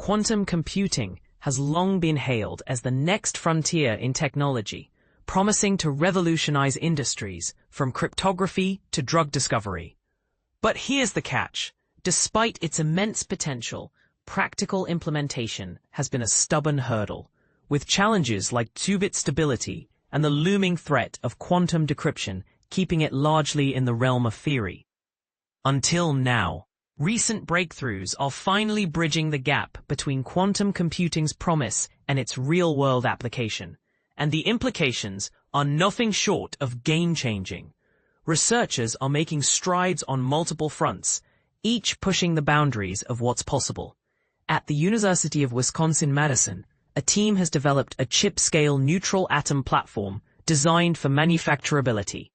quantum computing has long been hailed as the next frontier in technology, promising to revolutionize industries from cryptography to drug discovery. But here's the catch. Despite its immense potential, practical implementation has been a stubborn hurdle, with challenges like qubit stability and the looming threat of quantum decryption keeping it largely in the realm of theory. Until now, recent breakthroughs are finally bridging the gap between quantum computing's promise and its real-world application, and the implications are nothing short of game-changing. Researchers are making strides on multiple fronts, each pushing the boundaries of what's possible. At the University of Wisconsin-Madison, a team has developed a chip-scale neutral atom platform designed for manufacturability,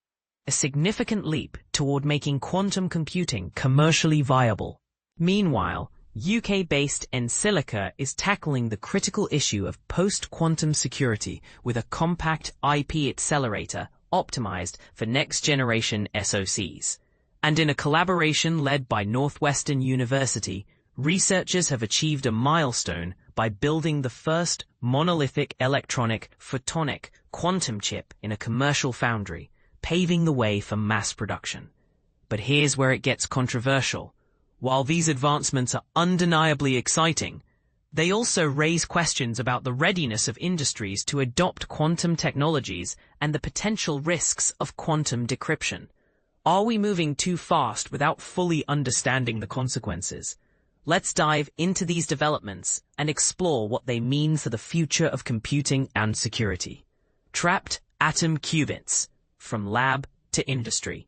a significant leap toward making quantum computing commercially viable. Meanwhile, UK-based EnSilica is tackling the critical issue of post-quantum security with a compact IP accelerator optimized for next-generation SoCs. And in a collaboration led by Northwestern University, researchers have achieved a milestone by building the first monolithic electronic-photonic quantum chip in a commercial foundry, paving the way for mass production. But here's where it gets controversial. While these advancements are undeniably exciting, they also raise questions about the readiness of industries to adopt quantum technologies and the potential risks of quantum decryption. Are we moving too fast without fully understanding the consequences? Let's dive into these developments and explore what they mean for the future of computing and security. Trapped atom qubits. From lab to industry.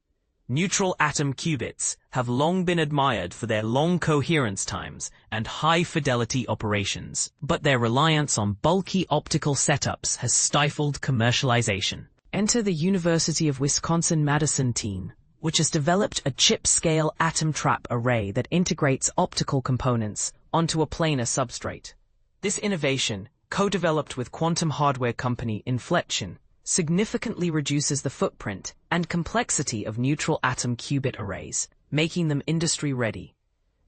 Neutral atom qubits have long been admired for their long coherence times and high-fidelity operations, but their reliance on bulky optical setups has stifled commercialization. Enter the University of Wisconsin-Madison team, which has developed a chip-scale atom trap array that integrates optical components onto a planar substrate. This innovation, co-developed with quantum hardware company EnSilica, significantly reduces the footprint and complexity of neutral atom qubit arrays, making them industry-ready.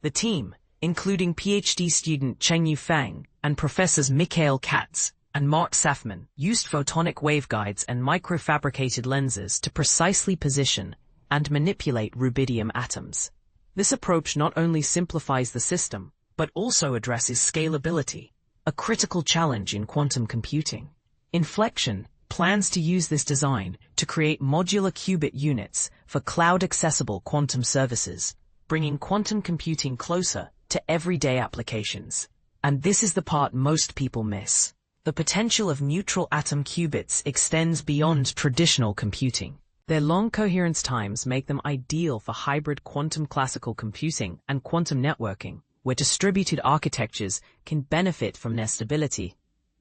The team, including PhD student Chengyu Fang and professors Mikhail Katz and Mark Safman, used photonic waveguides and microfabricated lenses to precisely position and manipulate rubidium atoms. This approach not only simplifies the system, but also addresses scalability, a critical challenge in quantum computing. EnSilica plans to use this design to create modular qubit units for cloud-accessible quantum services, bringing quantum computing closer to everyday applications. And this is the part most people miss. The potential of neutral atom qubits extends beyond traditional computing. Their long coherence times make them ideal for hybrid quantum classical computing and quantum networking, where distributed architectures can benefit from their stability.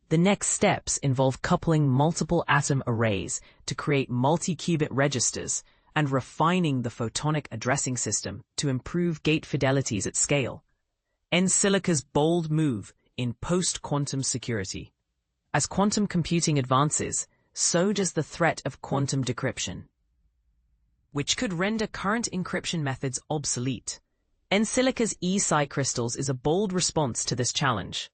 The next steps involve coupling multiple atom arrays to create multi-qubit registers and refining the photonic addressing system to improve gate fidelities at scale. EnSilica's bold move in post-quantum security. As quantum computing advances, so does the threat of quantum decryption, which could render current encryption methods obsolete. EnSilica's E-Sci crystals is a bold response to this challenge.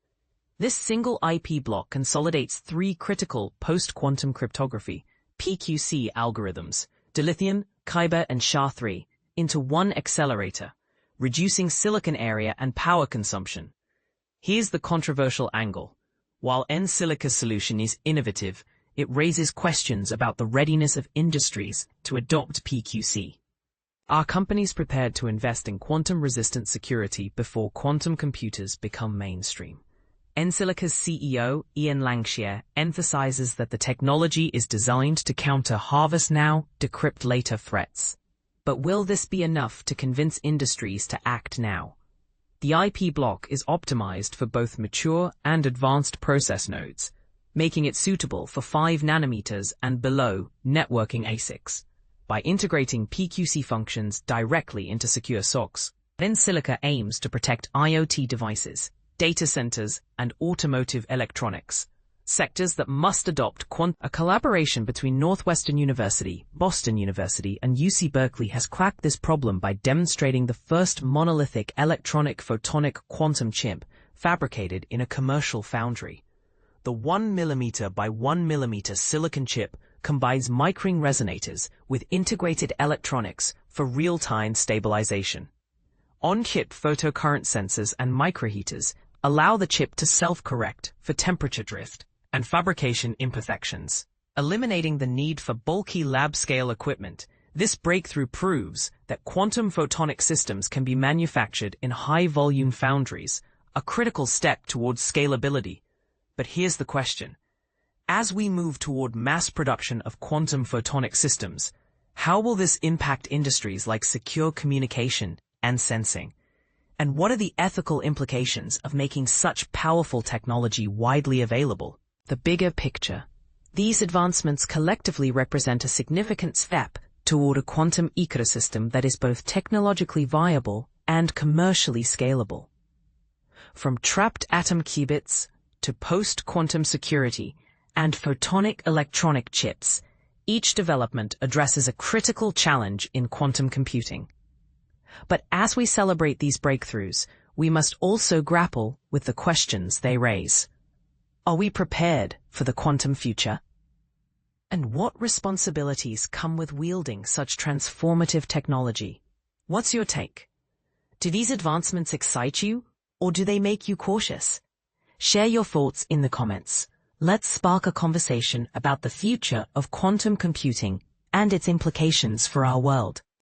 This single IP block consolidates three critical post-quantum cryptography (PQC) algorithms, dilithium, Kyber, and SHA-3, into one accelerator, reducing silicon area and power consumption. Here's the controversial angle. While EnSilica's solution is innovative, it raises questions about the readiness of industries to adopt PQC. Are companies prepared to invest in quantum-resistant security before quantum computers become mainstream? EnSilica's CEO, Ian Langshire, emphasizes that the technology is designed to counter harvest now, decrypt later threats. But will this be enough to convince industries to act now? The IP block is optimized for both mature and advanced process nodes, making it suitable for 5 nanometers and below networking ASICs. By integrating PQC functions directly into secure SoCs, EnSilica aims to protect IoT devices, data centers, and automotive electronics, sectors that must adopt a collaboration between Northwestern University, Boston University, and UC Berkeley has cracked this problem by demonstrating the first monolithic electronic-photonic quantum chip fabricated in a commercial foundry. The 1mm by 1mm silicon chip combines micring resonators with integrated electronics for real-time stabilization. On-chip photocurrent sensors and microheaters allow the chip to self-correct for temperature drift and fabrication imperfections. Eliminating the need for bulky lab-scale equipment, this breakthrough proves that quantum photonic systems can be manufactured in high-volume foundries, a critical step towards scalability. But here's the question. As we move toward mass production of quantum photonic systems, how will this impact industries like secure communication and sensing? And what are the ethical implications of making such powerful technology widely available? The bigger picture. These advancements collectively represent a significant step toward a quantum ecosystem that is both technologically viable and commercially scalable. From trapped atom qubits to post-quantum security and photonic-electronic chips, each development addresses a critical challenge in quantum computing. But as we celebrate these breakthroughs, we must also grapple with the questions they raise. Are we prepared for the quantum future? And what responsibilities come with wielding such transformative technology? What's your take? Do these advancements excite you, or do they make you cautious? Share your thoughts in the comments. Let's spark a conversation about the future of quantum computing and its implications for our world.